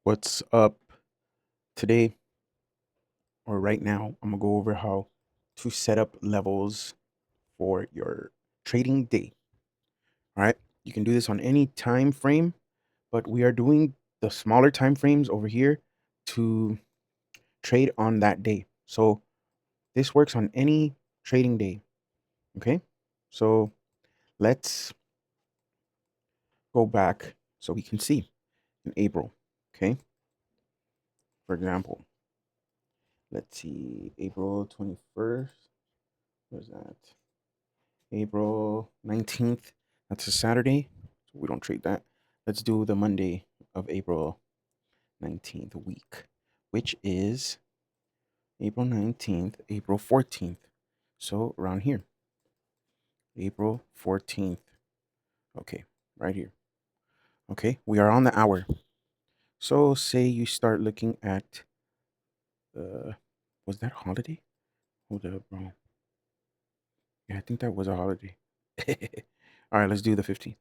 What's up today or right now? I'm gonna go over how to set up levels for your trading day. All right, you can do this on any time frame, but we are doing the smaller time frames over here to trade on that day. So this works on any trading day. Okay, so let's go back so we can see in April. Okay, for example, let's see, April 21st. Where's that? April 19th. That's a Saturday. So we don't trade that. Let's do the Monday of April 19th week, which is April 19th, April 14th. So around here, April 14th. Okay, right here. Okay, we are on the hour. So say you start looking at, was that holiday? Hold up, bro. Yeah, I think that was a holiday. All right, let's do the 15th.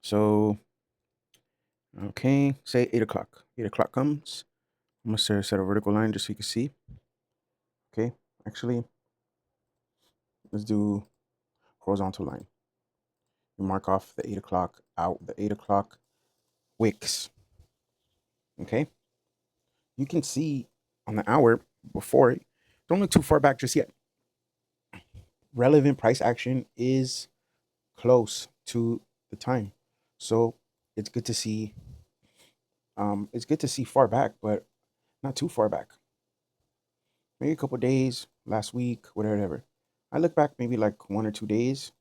So, okay, say 8 o'clock. 8 o'clock comes. I'm gonna set a vertical line just so you can see. Okay, actually, let's do horizontal line. You mark off the 8 o'clock out, the 8 o'clock wicks. Okay, you can see on the hour before, don't look too far back just yet. Relevant price action is close to the time, so it's good to see. It's good to see far back, but not too far back. Maybe a couple days, last week, whatever. I look back maybe like 1 or 2 days,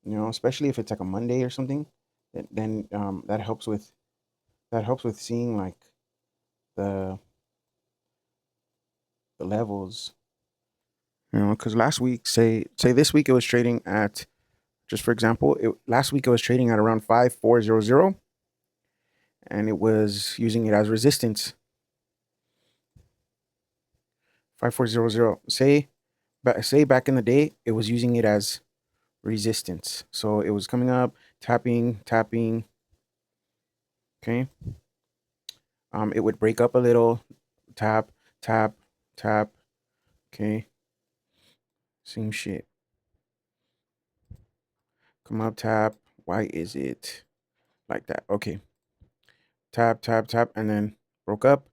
especially if it's like a Monday or something. Then that helps with seeing like the the levels. Because last week, say this week it was trading at, just for example, last week it was trading at around 5400, and it was using it as resistance. 5400. Say back in the day, it was using it as resistance. So it was coming up, tapping, tapping. Okay. It would break up a little, tap, tap, tap. Okay. Same shit. Come up, tap. Why is it like that? Okay. Tap, tap, tap, and then broke up.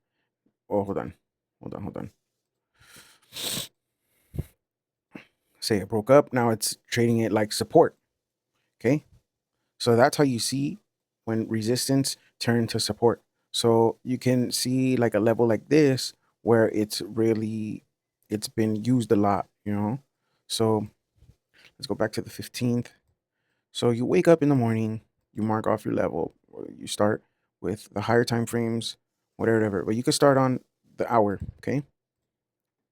Oh, hold on. Hold on. Say it broke up. Now it's trading it like support. Okay. So that's how you see when resistance turn to support. So you can see like a level like this where it's been used a lot. So let's go back to the 15th. So you wake up in the morning, you mark off your level, or you start with the higher time frames, whatever. But you could start on the hour, okay?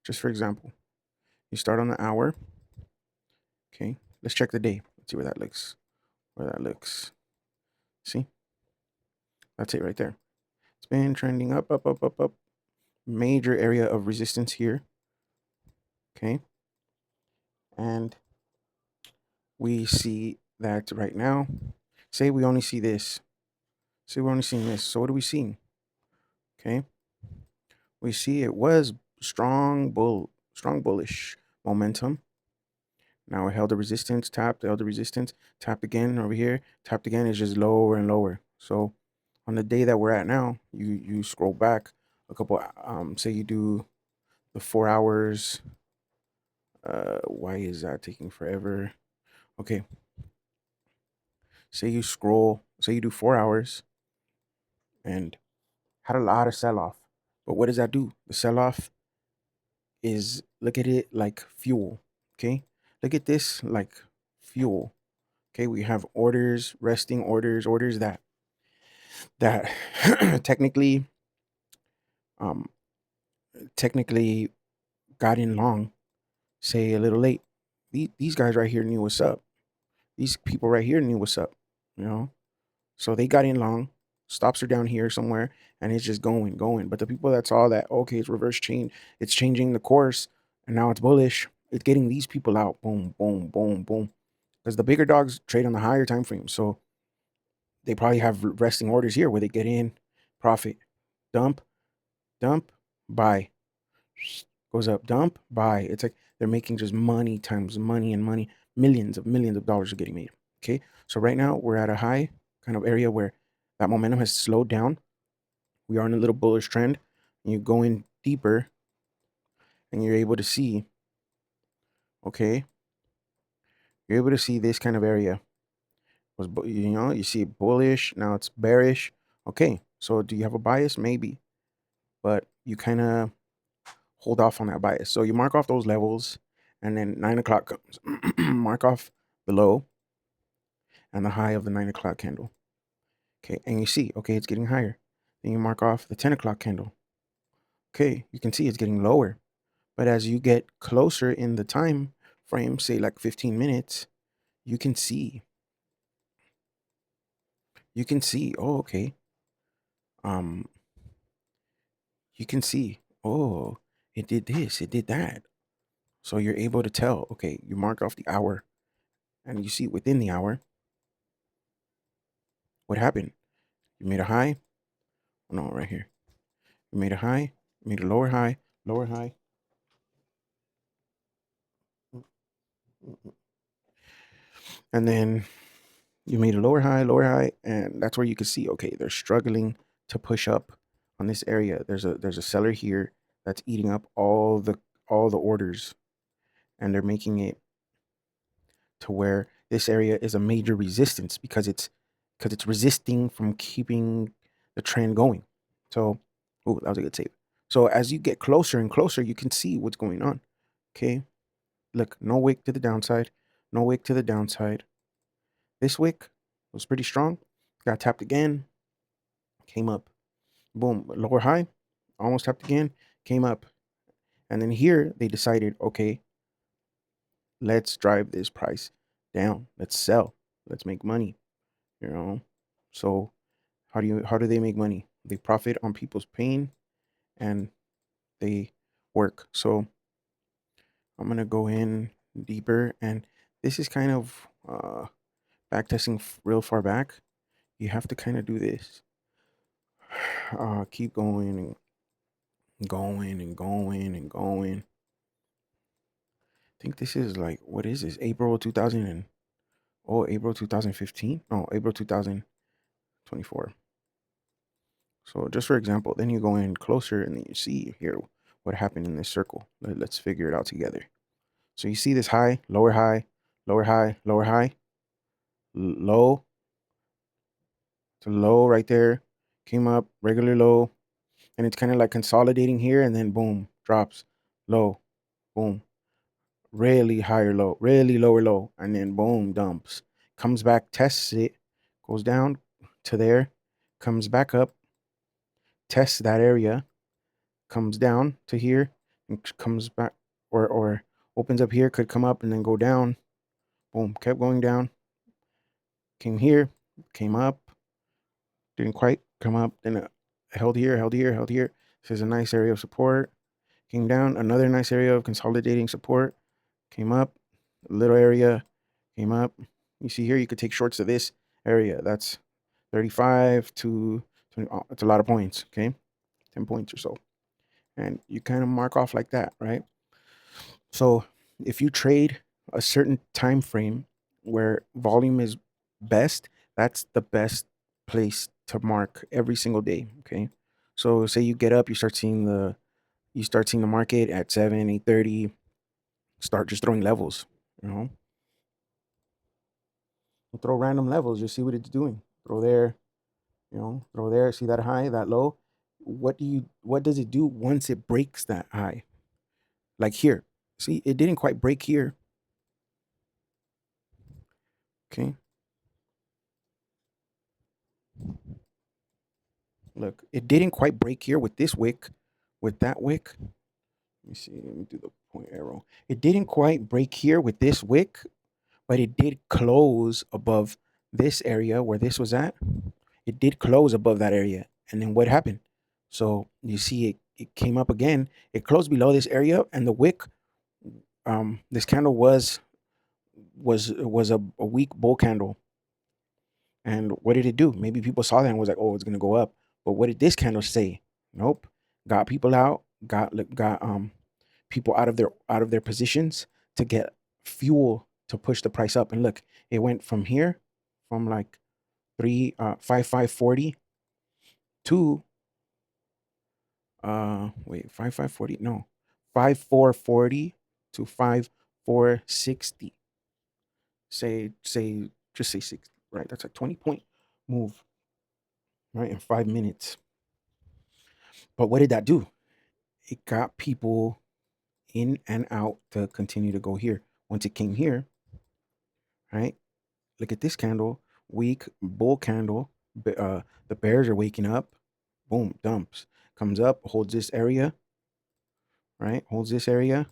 Just for example, you start on the hour, okay? Let's check the day. Let's see where that looks. Where that looks. See? That's it right there. It's been trending up, up, up, up, up. Major area of resistance here, okay? And we see that right now. Say we only see this. Say we're only seeing this. So what are we seeing? Okay. We see it was strong bullish momentum. Now it held the resistance, tapped, held the resistance, tapped again over here, tapped again. It's just lower and lower. So on the day that we're at now, you scroll back a couple. Say you do the 4 hours. Why is that taking forever? Okay. Say you scroll. Say you do 4 hours, and had a lot of sell off. But what does that do? The sell off is, look at it like fuel. Okay. Look at this like fuel. Okay. We have orders, resting orders that technically, um, technically got in long, say a little late. These guys right here knew what's up. These people right here knew what's up, you know? So they got in long, stops are down here somewhere, and it's just going. But the people that saw that, okay, it's reverse change, it's changing the course, and now it's bullish, it's getting these people out. Boom, boom, boom, boom. Because the bigger dogs trade on the higher time frame. So they probably have resting orders here where they get in, profit, dump, dump, buy, goes up, dump, buy. It's like they're making just money times money and money. Millions of dollars are getting made. Okay. So right now we're at a high kind of area where that momentum has slowed down. We are in a little bullish trend. And you go in deeper and you're able to see, okay, you're able to see this kind of area was, you see bullish, now it's bearish. Okay. So do you have a bias? Maybe, but you kind of hold off on that bias. So you mark off those levels, and then 9 o'clock comes. Mark off the low and the high of the 9 o'clock candle. Okay, and you see, okay, it's getting higher. Then you mark off the 10 o'clock candle. Okay, you can see it's getting lower. But as you get closer in the time frame, say like 15 minutes, you can see, oh, okay. Um, you can see, oh, it did this, it did that. So you're able to tell, okay, you mark off the hour and you see within the hour what happened. You made a high. Oh, no, right here. You made a high, made a lower high, lower high. And then you made a lower high, and that's where you can see, okay, they're struggling to push up on this area. There's a seller here that's eating up all the orders, and they're making it to where this area is a major resistance because it's resisting from keeping the trend going. So, oh, that was a good save. So as you get closer and closer, you can see what's going on. Okay, look, no wick to the downside, no wick to the downside. This wick was pretty strong. Got tapped again, came up. Boom, lower high, almost tapped again, came up. And then here they decided, okay, let's drive this price down. Let's sell. Let's make money. You know. So how do they make money? They profit on people's pain and they work. So I'm gonna go in deeper, and this is kind of back testing real far back. You have to kind of do this. Keep going and going and going and going. I think this is like, what is this? April 2000 and April 2015? No, April 2024. So just for example, then you go in closer and then you see here what happened in this circle. Let's figure it out together. So you see this high, lower high, lower high, lower high, low to low right there, came up, regular low, and it's kind of like consolidating here, and then boom, drops, low, boom, really higher low, really lower low, and then boom, dumps, comes back, tests it, goes down to there, comes back up, tests that area, comes down to here, and comes back, or opens up here, could come up and then go down, boom, kept going down, came here, came up, didn't quite come up, then it held here, held here, held here. This is a nice area of support. Came down, another nice area of consolidating support. Came up, a little area, came up. You see here, you could take shorts to this area. That's 35 to 20. Oh, it's a lot of points, okay? 10 points or so. And you kind of mark off like that, right? So if you trade a certain time frame where volume is best, that's the best place to mark every single day. Okay. So say you get up, you start seeing the market at 7, 8:30, start just throwing levels, you know. You throw random levels, you see what it's doing. Throw there, throw there, see that high, that low. What does it do once it breaks that high? Like here. See, it didn't quite break here. Okay. Look, it didn't quite break here with this wick, with that wick. Let me see. Let me do the point arrow. It didn't quite break here with this wick, but it did close above this area where this was at. It did close above that area. And then what happened? So you see it came up again. It closed below this area, and the wick, this candle was a weak bull candle. And what did it do? Maybe people saw that and was like, oh, it's gonna go up. But what did this candle say? Nope. Got people out, got people out of their positions to get fuel to push the price up. And look, it went from here, from like 5,540 to 5,540, no, 5,440 to 5,460. Say just say 60, right? That's a 20-point move, right, in 5 minutes. But what did that do? It got people in and out to continue to go here. Once it came here, right? Look at this candle, weak bull candle. The bears are waking up. Boom, dumps. Comes up, holds this area, right? Holds this area.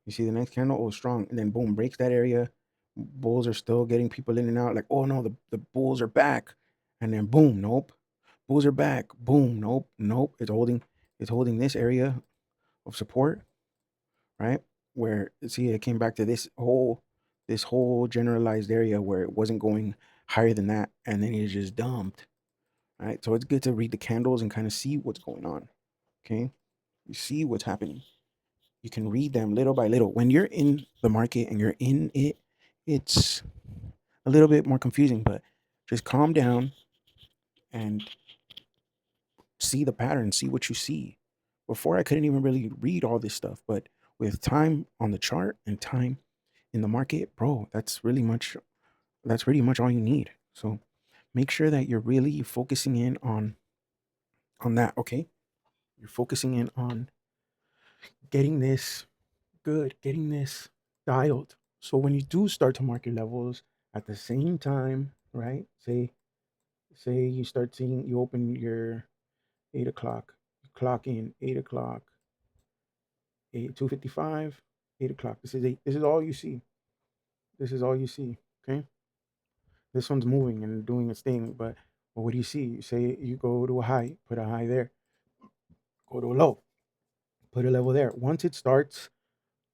You see the next candle, oh, strong. And then boom, breaks that area. Bulls are still getting people in and out. Like, oh no, the bulls are back. And then boom, nope. Bulls are back. Boom, nope, nope. It's holding this area of support, right? Where see it came back to this whole generalized area where it wasn't going higher than that, and then it just dumped. Right. So it's good to read the candles and kind of see what's going on. Okay. You see what's happening. You can read them little by little. When you're in the market and you're in it, it's a little bit more confusing, but just calm down and see the pattern, see what you see. Before, I couldn't even really read all this stuff, but with time on the chart and time in the market, bro, that's pretty much all you need. So make sure that you're really focusing in on that, okay? You're focusing in on getting this good, getting this dialed. So when you do start to mark your levels at the same time, right? Say you start seeing, you open your 8 o'clock, clock in 8 o'clock, 2:55, 8 o'clock. This is all you see. This is all you see. Okay. This one's moving and doing its thing, but what do you see? You say you go to a high, put a high there, go to a low, put a level there. Once it starts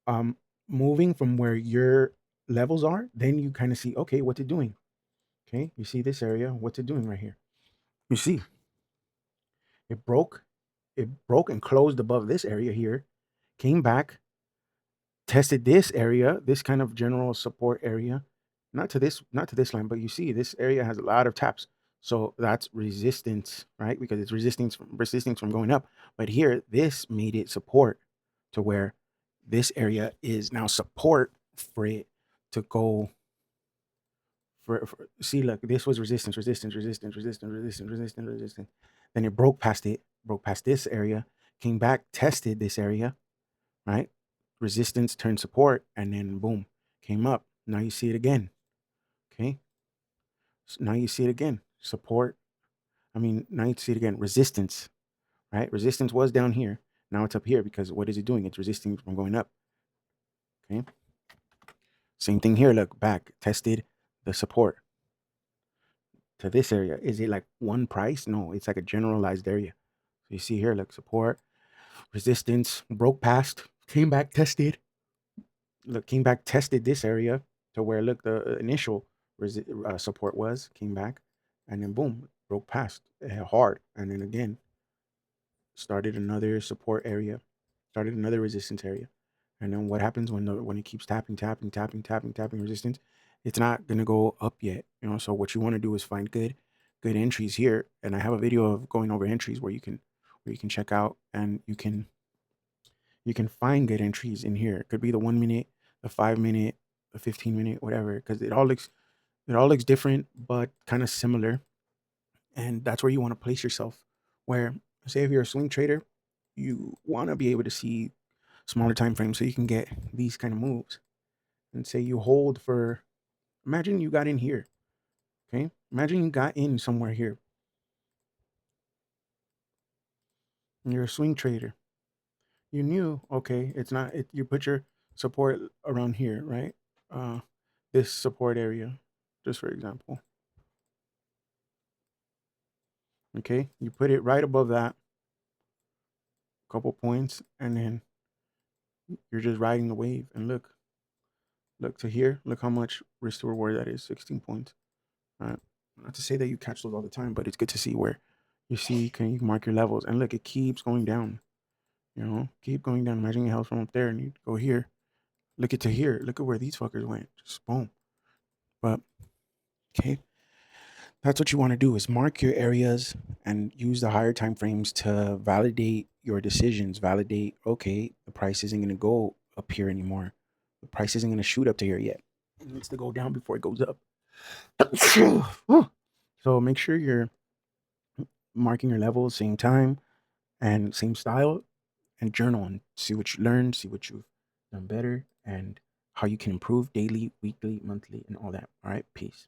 um moving from where your levels are, then you kind of see, okay, what's it doing? Okay, you see this area, what's it doing right here? You see it broke, and closed above this area here, came back, tested this area, this kind of general support area, not to this line, but you see this area has a lot of taps. So that's resistance, right? Because it's resistance from going up. But here, this made it support to where this area is now support for it to go for see, look, this was resistance. Then it broke past this area, came back, tested this area, right? Resistance turned support, and then boom, came up. Now you see it again. Okay. So now you see it again. Support. I mean, now you see it again. Resistance, right? Resistance was down here. Now it's up here because what is it doing? It's resisting from going up. Okay. Same thing here. Look back, tested the support to this area. Is it like one price? No, it's like a generalized area. So you see here, look, support, resistance, broke past, came back, tested. Look, came back, tested this area to where, look, the initial support was, came back, and then boom, broke past hard, and then again started another support area, started another resistance area. And then what happens when it keeps tapping resistance? It's not gonna go up yet, you know. So what you want to do is find good entries here. And I have a video of going over entries where you can check out, and you can find good entries in here. It could be the 1 minute, the 5 minute, the 15 minute, whatever, because it all looks different but kind of similar. And that's where you want to place yourself. Where, say, if you're a swing trader, you want to be able to see smaller time frames so you can get these kind of moves. And say you hold for, imagine you got in here. Okay, imagine you got in somewhere here and you're a swing trader. You knew, okay, it's not it, you put your support around here, right? uh this support area, just for example. Okay, you put it right above that couple points, and then you're just riding the wave. And look to here, look how much risk to reward that is, 16 points. All right. Not to say that you catch those all the time, but it's good to see where You see, can you mark your levels? And look, it keeps going down. Keep going down. Imagine your health from up there and you go here. Look at to here. Look at where these fuckers went. Just boom. But okay, that's what you want to do is mark your areas and use the higher time frames to validate your decisions. Validate, okay, the price isn't going to go up here anymore. The price isn't going to shoot up to here yet. It needs to go down before it goes up. So make sure you're marking your levels, same time and same style, and journal and see what you learned, see what you've done better, and how you can improve daily, weekly, monthly, and all that. All right, peace.